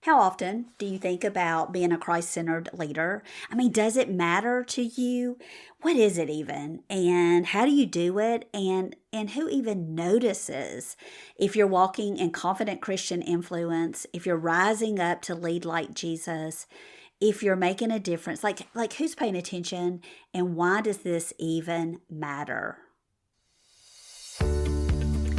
How often do you think about being a Christ-centered leader? Does it matter to you? What is it even? And how do you do it? And who even notices if you're walking in confident Christian influence, if you're rising up to lead like Jesus, if you're making a difference? Like who's paying attention, and why does this even matter?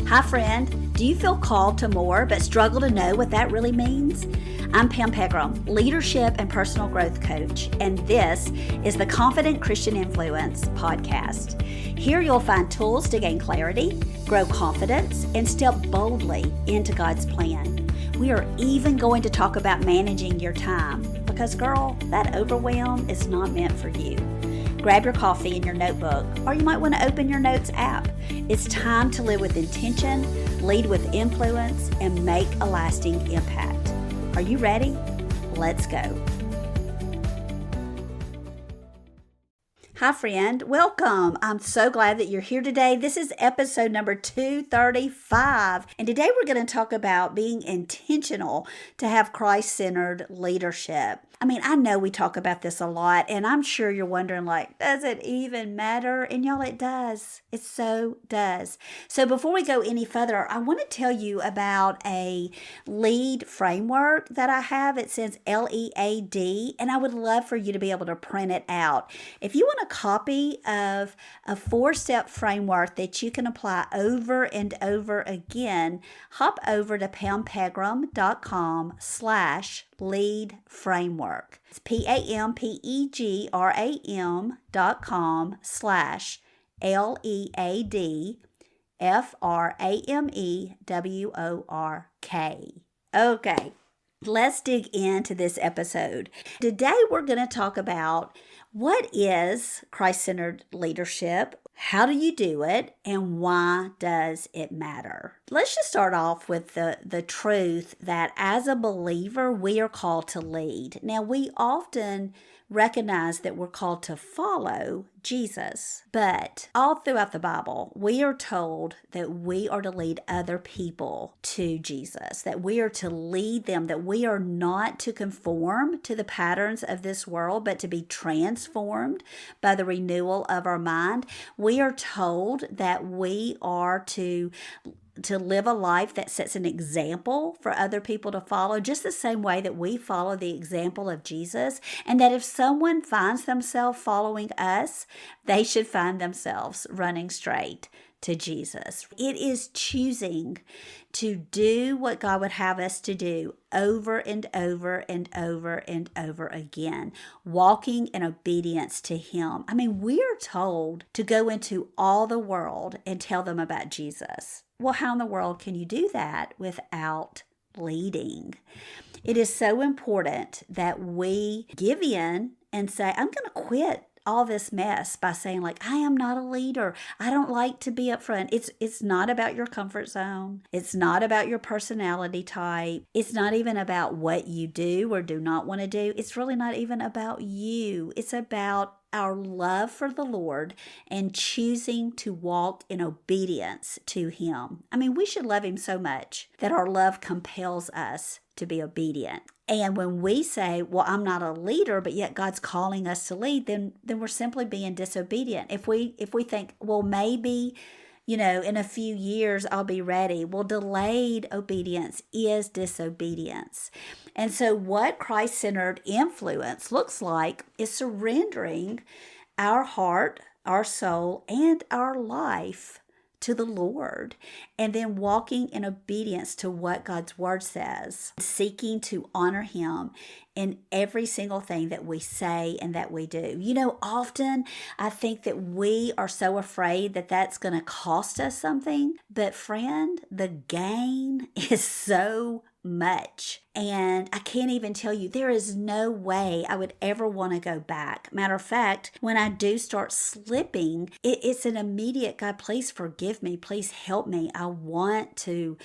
Hi, friend. Do you feel called to more but struggle to know what that really means? I'm Pam Pegram, leadership and personal growth coach, and this is the Confident Christian Influence podcast. Here you'll find tools to gain clarity, grow confidence, and step boldly into God's plan. We are even going to talk about managing your time because, girl, that overwhelm is not meant for you. Grab your coffee and your notebook, or you might want to open your notes app. It's time to live with intention, lead with influence, and make a lasting impact. Are you ready? Let's go. Hi, friend. Welcome. I'm so glad that you're here today. This is episode number 235. And today we're going to talk about being intentional to have Christ-centered leadership. I know we talk about this a lot, and I'm sure you're wondering, does it even matter? And y'all, it does. It so does. So before we go any further, I want to tell you about a lead framework that I have. It says LEAD, and I would love for you to be able to print it out. If you want a copy of a 4-step framework that you can apply over and over again, hop over to pampegram.com/lead framework. It's PAMPEGRAM.com/LEAD Okay, let's dig into this episode. Today we're going to talk about what is Christ-centered leadership, how do you do it, and why does it matter? Let's just start off with the truth that as a believer, we are called to lead. Now, we often recognize that we're called to follow Jesus, but all throughout the Bible, we are told that we are to lead other people to Jesus, that we are to lead them, that we are not to conform to the patterns of this world, but to be transformed by the renewal of our mind. We are told that we are to live a life that sets an example for other people to follow, just the same way that we follow the example of Jesus, and that if someone finds themselves following us, they should find themselves running straight to Jesus. It is choosing to do what God would have us to do over and over and over and over again, walking in obedience to Him. We are told to go into all the world and tell them about Jesus. Well, how in the world can you do that without leading? It is so important that we give in and say, I'm going to quit all this mess by saying, I am not a leader. I don't like to be up front. It's not about your comfort zone. It's not about your personality type. It's not even about what you do or do not want to do. It's really not even about you. It's about our love for the Lord and choosing to walk in obedience to Him. We should love Him so much that our love compels us to be obedient. And when we say, well, I'm not a leader, but yet God's calling us to lead, then we're simply being disobedient. If we think, well, maybe, in a few years I'll be ready. Well, delayed obedience is disobedience. And so what Christ-centered influence looks like is surrendering our heart, our soul, and our life to the Lord, and then walking in obedience to what God's Word says, seeking to honor Him in every single thing that we say and that we do. Often I think that we are so afraid that that's going to cost us something, but friend, the gain is so much. And I can't even tell you, there is no way I would ever want to go back. Matter of fact, when I do start slipping, it's an immediate, God, please forgive me. Please help me. I want to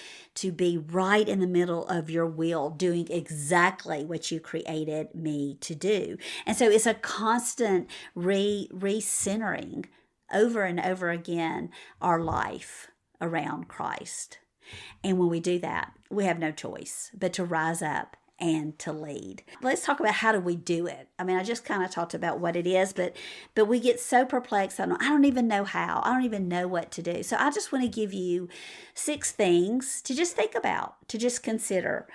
be right in the middle of your will, doing exactly what you created me to do. And so it's a constant recentering over and over again our life around Christ. And when we do that, we have no choice but to rise up and to lead. Let's talk about how do we do it. I mean, I just kind of talked about what it is, but we get so perplexed. I don't even know how. I don't even know what to do. So I just want to give you 6 things to just think about, to just consider.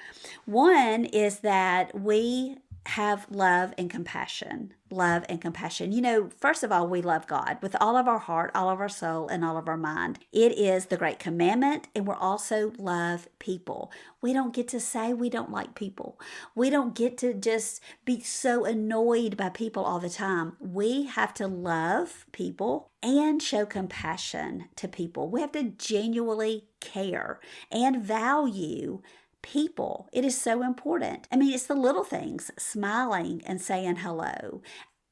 One is that we have love and compassion. Love and compassion. First of all, we love God with all of our heart, all of our soul, and all of our mind. It is the great commandment, and we're also love people. We don't get to say we don't like people. We don't get to just be so annoyed by people all the time. We have to love people and show compassion to people. We have to genuinely care and value people. It is so important. I mean, it's the little things, smiling and saying hello,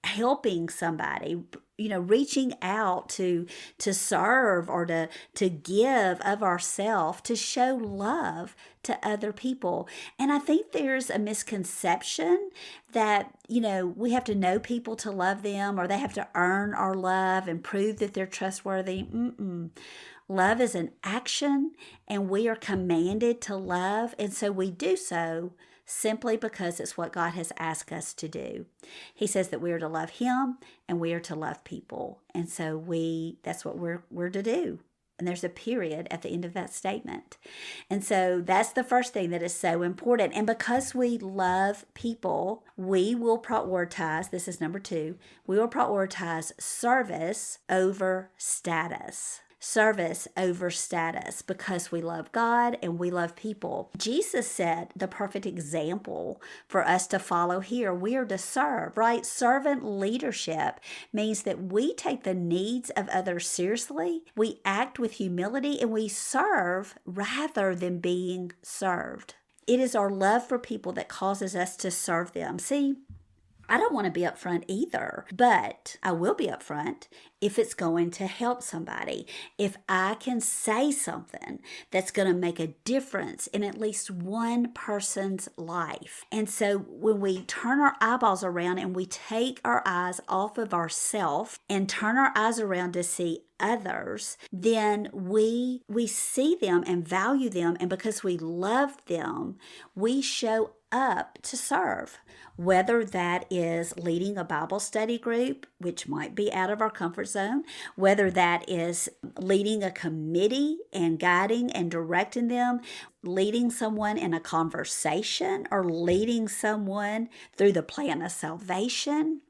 helping somebody, reaching out to serve or to give of ourselves, to show love to other people. And I think there's a misconception that, we have to know people to love them, or they have to earn our love and prove that they're trustworthy. Love is an action, and we are commanded to love. And so we do so simply because it's what God has asked us to do. He says that we are to love Him and we are to love people. And so that's what we're to do. And there's a period at the end of that statement. And so that's the first thing that is so important. And because we love people, we will prioritize, this is number 2, we will prioritize service over status. Service over status, because we love God and we love people. Jesus set the perfect example for us to follow here. We are to serve, right? Servant leadership means that we take the needs of others seriously, we act with humility, and we serve rather than being served. It is our love for people that causes us to serve them. See, I don't want to be upfront either, but I will be upfront if it's going to help somebody. If I can say something that's going to make a difference in at least one person's life. And so when we turn our eyeballs around and we take our eyes off of ourselves and turn our eyes around to see others, then we see them and value them. And because we love them, we show up to serve. Whether that is leading a Bible study group, which might be out of our comfort zone, whether that is leading a committee and guiding and directing them, leading someone in a conversation, or leading someone through the plan of salvation.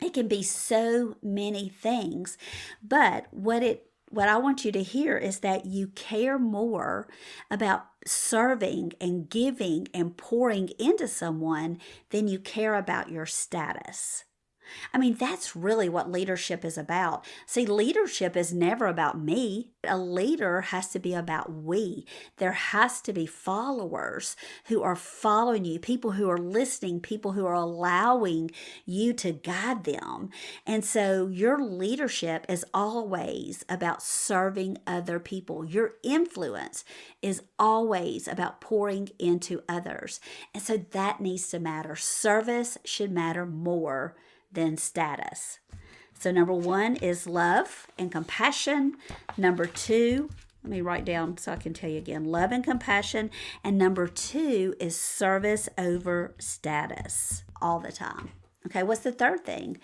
It can be so many things, but what I want you to hear is that you care more about serving and giving and pouring into someone than you care about your status. I mean, that's really what leadership is about. See, leadership is never about me. A leader has to be about we. There has to be followers who are following you, people who are listening, people who are allowing you to guide them. And so your leadership is always about serving other people. Your influence is always about pouring into others. And so that needs to matter. Service should matter more than status. So number 1 is love and compassion. Number 2, let me write down so I can tell you again, love and compassion. And number 2 is service over status all the time. Okay, what's the third thing?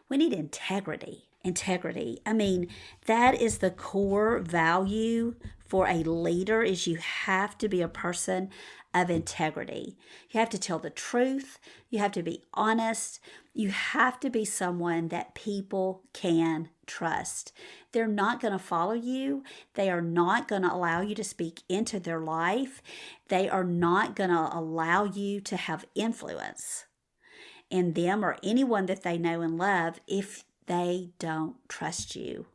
We need integrity. Integrity. I mean, that is the core value for a leader, is you have to be a person of integrity. You have to tell the truth. You have to be honest. You have to be someone that people can trust. They're not going to follow you. They are not going to allow you to speak into their life. They are not going to allow you to have influence in them or anyone that they know and love if they don't trust you.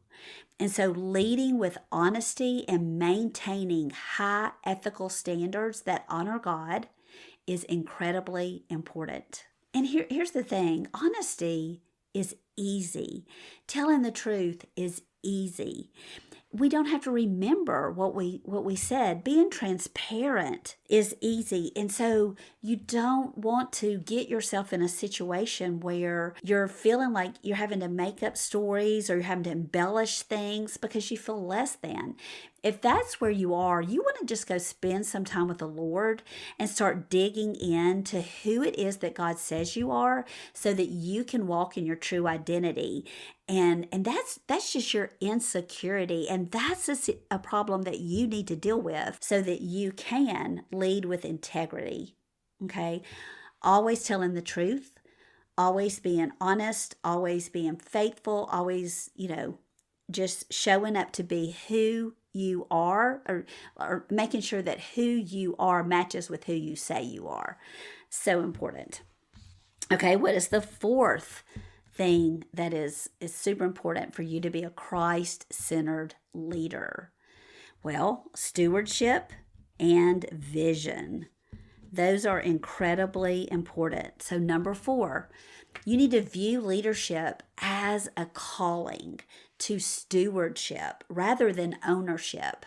And so leading with honesty and maintaining high ethical standards that honor God is incredibly important. And here's the thing, honesty is easy. Telling the truth is easy. We don't have to remember what we said. Being transparent is easy. And so you don't want to get yourself in a situation where you're feeling like you're having to make up stories or you're having to embellish things because you feel less than. If that's where you are, you want to just go spend some time with the Lord and start digging into who it is that God says you are so that you can walk in your true identity. And that's just your insecurity. And that's a problem that you need to deal with so that you can lead with integrity. Okay? Always telling the truth, always being honest, always being faithful, always, just showing up to be who you are, or making sure that who you are matches with who you say you are. So important. Okay, what is the fourth thing that is super important for you to be a Christ-centered leader? Well, stewardship and vision. Those are incredibly important. So number 4, you need to view leadership as a calling to stewardship rather than ownership.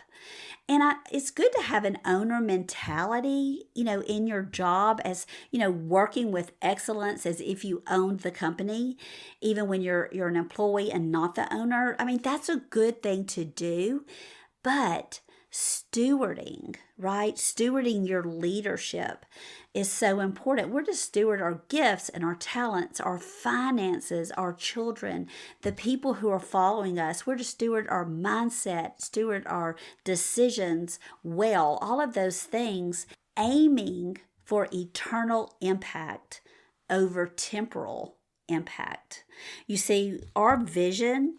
And it's good to have an owner mentality, in your job as, working with excellence as if you owned the company, even when you're an employee and not the owner. I mean, that's a good thing to do, but stewarding, right? Stewarding your leadership is so important. We're to steward our gifts and our talents, our finances, our children, the people who are following us. We're to steward our mindset, steward our decisions well, all of those things, aiming for eternal impact over temporal impact. You see, our vision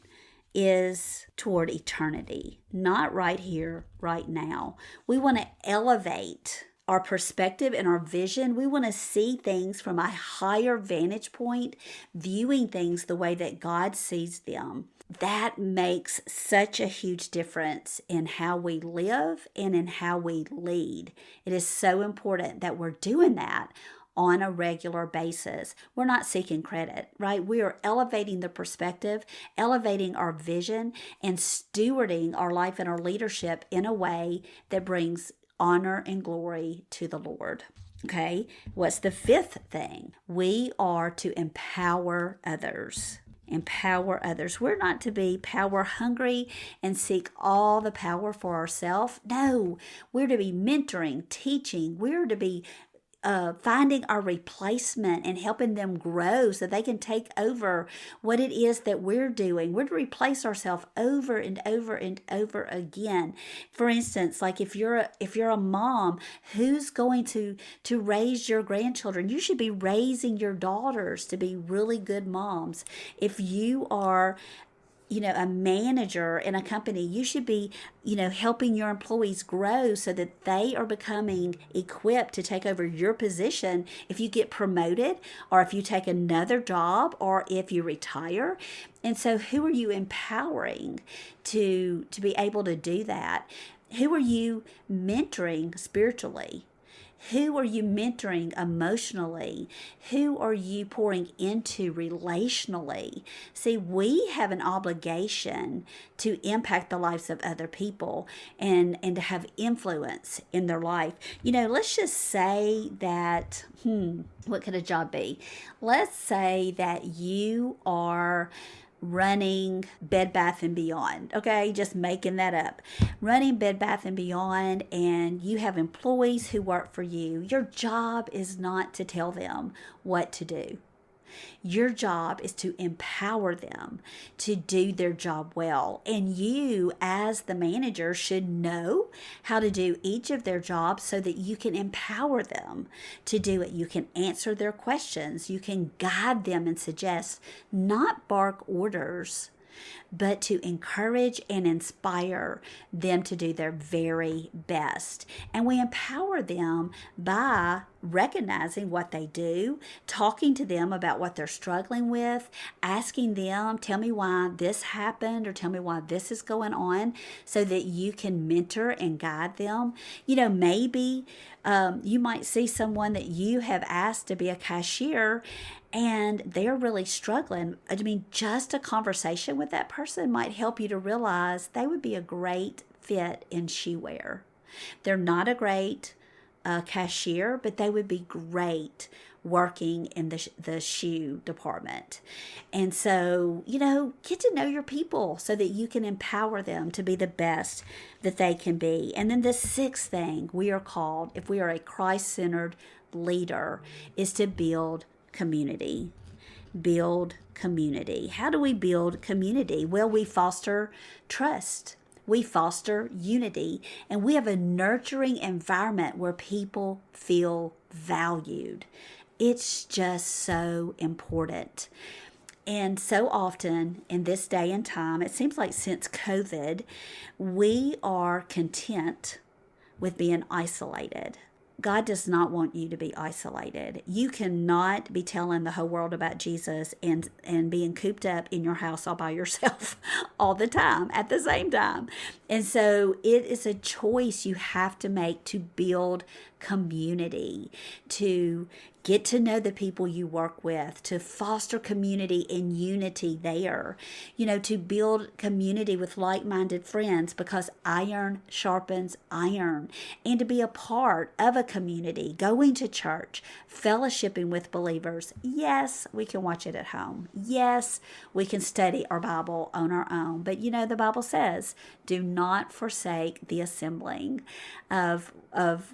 is toward eternity, not right here, right now. We want to elevate our perspective and our vision. We want to see things from a higher vantage point, viewing things the way that God sees them. That makes such a huge difference in how we live and in how we lead. It is so important that we're doing that on a regular basis. We're not seeking credit, right? We are elevating the perspective, elevating our vision, and stewarding our life and our leadership in a way that brings honor and glory to the Lord. Okay, what's the 5th thing? We are to empower others. Empower others. We're not to be power hungry and seek all the power for ourselves. No, we're to be mentoring, teaching. We're to be finding our replacement and helping them grow so they can take over what it is that we're doing. We're to replace ourselves over and over and over again. For instance, like if you're a mom, who's going to raise your grandchildren? You should be raising your daughters to be really good moms. If you are a manager in a company, you should be, helping your employees grow so that they are becoming equipped to take over your position if you get promoted or if you take another job or if you retire. And so who are you empowering to be able to do that? Who are you mentoring spiritually? Who are you mentoring emotionally? Who are you pouring into relationally? See, we have an obligation to impact the lives of other people and to have influence in their life. Let's just say that, what could a job be? Let's say that you are running Bed Bath & Beyond, okay? Just making that up. Running Bed Bath & Beyond, and you have employees who work for you. Your job is not to tell them what to do. Your job is to empower them to do their job well. And you, as the manager, should know how to do each of their jobs so that you can empower them to do it. You can answer their questions. You can guide them and suggest, not bark orders, but to encourage and inspire them to do their very best. And we empower them by recognizing what they do, talking to them about what they're struggling with, asking them, tell me why this happened or tell me why this is going on, so that you can mentor and guide them. Maybe you might see someone that you have asked to be a cashier and they're really struggling. I mean, just a conversation with that person might help you to realize they would be a great fit in shoe wear. They're not a great a cashier, but they would be great working in the shoe department. And so, get to know your people so that you can empower them to be the best that they can be. And then the sixth thing we are called, if we are a Christ-centered leader, is to build community. Build community. How do we build community? Well, we foster trust. We foster unity, and we have a nurturing environment where people feel valued. It's just so important. And so often in this day and time, it seems like since COVID, we are content with being isolated. God does not want you to be isolated. You cannot be telling the whole world about Jesus and being cooped up in your house all by yourself all the time at the same time. And so it is a choice you have to make to build community, to get to know the people you work with, to foster community and unity there, to build community with like-minded friends, because iron sharpens iron, and to be a part of a community, going to church, fellowshipping with believers. Yes, we can watch it at home. Yes, we can study our Bible on our own. But the Bible says, do not forsake the assembling of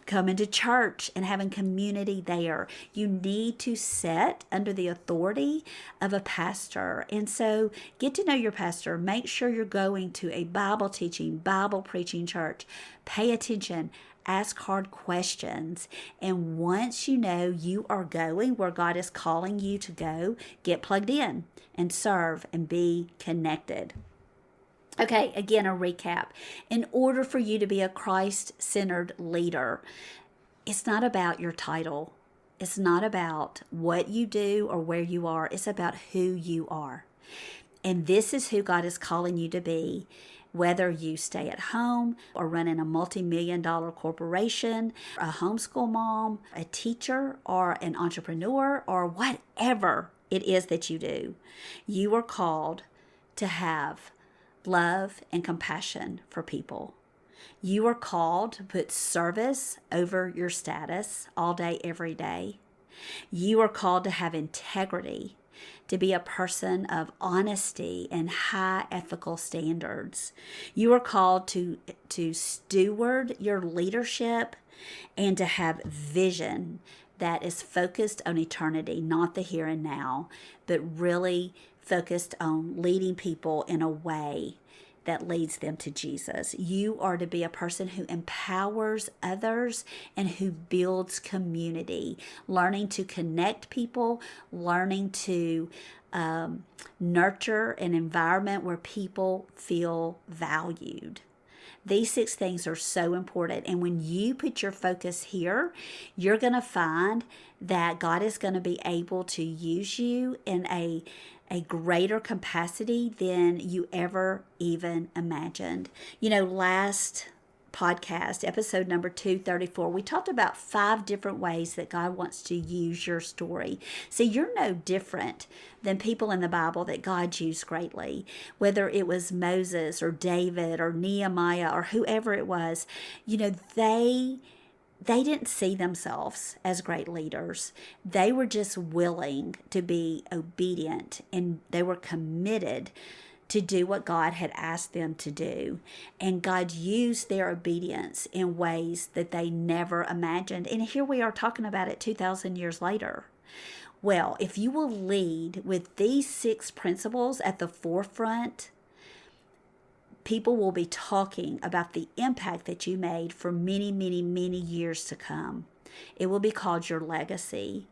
coming to church and having community there. You need to sit under the authority of a pastor. And so get to know your pastor. Make sure you're going to a Bible teaching, Bible preaching church. Pay attention. Ask hard questions. And once you know you are going where God is calling you to go, get plugged in and serve and be connected. Okay, again, a recap. In order for you to be a Christ-centered leader, it's not about your title. It's not about what you do or where you are. It's about who you are. And this is who God is calling you to be, whether you stay at home or running a multi-million-dollar corporation, a homeschool mom, a teacher, or an entrepreneur, or whatever it is that you do. You are called to have love and compassion for people. You are called to put service over your status all day, every day. You are called to have integrity, to be a person of honesty and high ethical standards. You are called to steward your leadership and to have vision that is focused on eternity, not the here and now, but really focused on leading people in a way that leads them to Jesus. You are to be a person who empowers others and who builds community, learning to connect people, learning to nurture an environment where people feel valued. These 6 things are so important. And when you put your focus here, you're going to find that God is going to be able to use you in a greater capacity than you ever even imagined. Last podcast, episode number 234, we talked about 5 different ways that God wants to use your story. See, you're no different than people in the Bible that God used greatly, whether it was Moses or David or Nehemiah or whoever it was. They didn't see themselves as great leaders. They were just willing to be obedient, and they were committed to do what God had asked them to do. And God used their obedience in ways that they never imagined. And here we are talking about it 2,000 years later. Well, if you will lead with these 6 principles at the forefront, people will be talking about the impact that you made for many, many, many years to come. It will be called your legacy.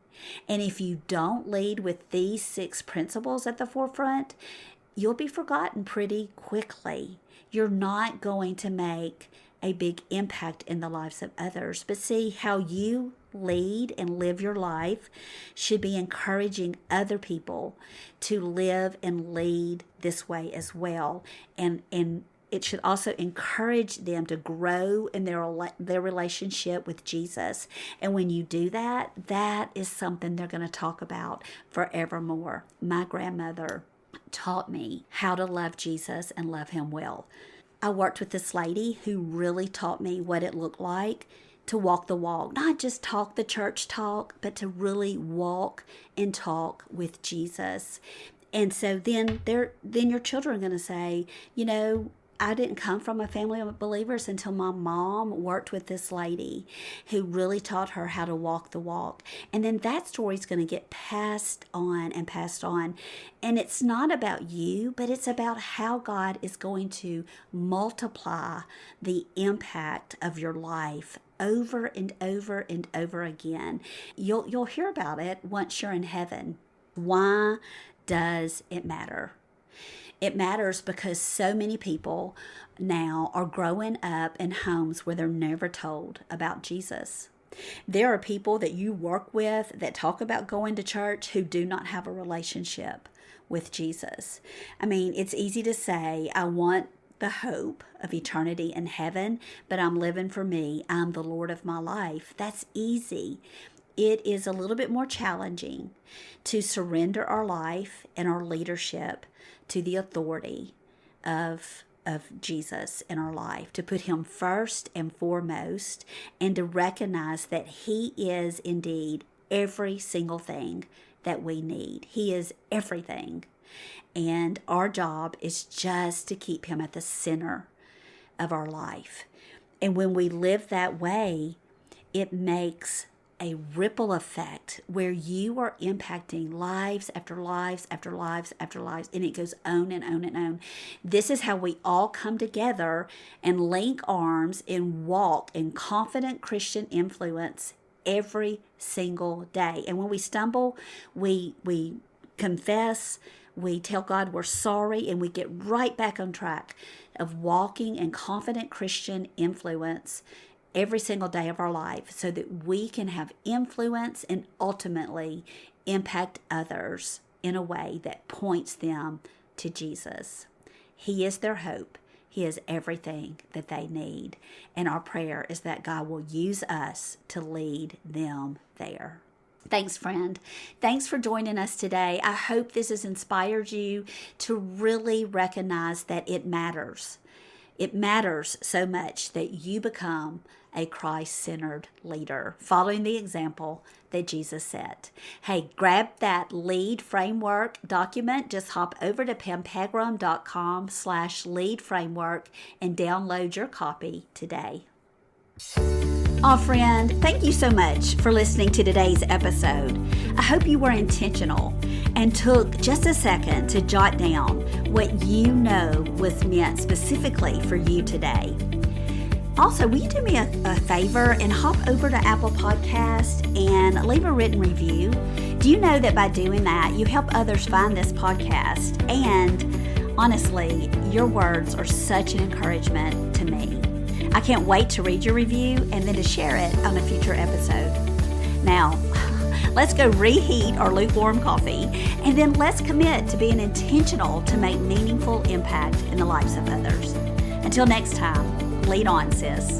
And if you don't lead with these 6 principles at the forefront, you'll be forgotten pretty quickly. You're not going to make a big impact in the lives of others. But see, how you lead and live your life should be encouraging other people to live and lead this way as well. And it should also encourage them to grow in their relationship with Jesus. And when you do that, that is something they're going to talk about forevermore. My grandmother taught me how to love Jesus and love him well. I worked with this lady who really taught me what it looked like to walk the walk, not just talk the church talk, but to really walk and talk with Jesus. And so then your children are going to say, I didn't come from a family of believers until my mom worked with this lady who really taught her how to walk the walk. And then that story is going to get passed on and passed on. And it's not about you, but it's about how God is going to multiply the impact of your life over and over and over again. You'll hear about it once you're in heaven. Why does it matter? It matters because so many people now are growing up in homes where they're never told about Jesus. There are people that you work with that talk about going to church who do not have a relationship with Jesus. I mean, it's easy to say, I want the hope of eternity in heaven, but I'm living for me. I'm the Lord of my life. That's easy. It is a little bit more challenging to surrender our life and our leadership to the authority of Jesus in our life, to put him first and foremost, and to recognize that he is indeed every single thing that we need. He is everything. And our job is just to keep him at the center of our life. And when we live that way, it makes a ripple effect where you are impacting lives after lives after lives after lives, and it goes on and on and on. This is how we all come together and link arms and walk in confident Christian influence every single day. And when we stumble, we confess, we tell God we're sorry, and we get right back on track of walking in confident Christian influence every single day of our life so that we can have influence and ultimately impact others in a way that points them to Jesus. He is their hope. He is everything that they need. And our prayer is that God will use us to lead them there. Thanks, friend. Thanks for joining us today. I hope this has inspired you to really recognize that it matters. It matters so much that you become a Christ-centered leader, following the example that Jesus set. Hey, grab that lead framework document. Just hop over to pampegram.com/lead framework and download your copy today. Oh, friend, thank you so much for listening to today's episode. I hope you were intentional and took just a second to jot down what you know was meant specifically for you today. Also, will you do me a favor and hop over to Apple Podcast and leave a written review? Do you know that by doing that, you help others find this podcast? And honestly, your words are such an encouragement to me. I can't wait to read your review and then to share it on a future episode. Now, let's go reheat our lukewarm coffee, and then let's commit to being intentional to make meaningful impact in the lives of others. Until next time, lead on, sis.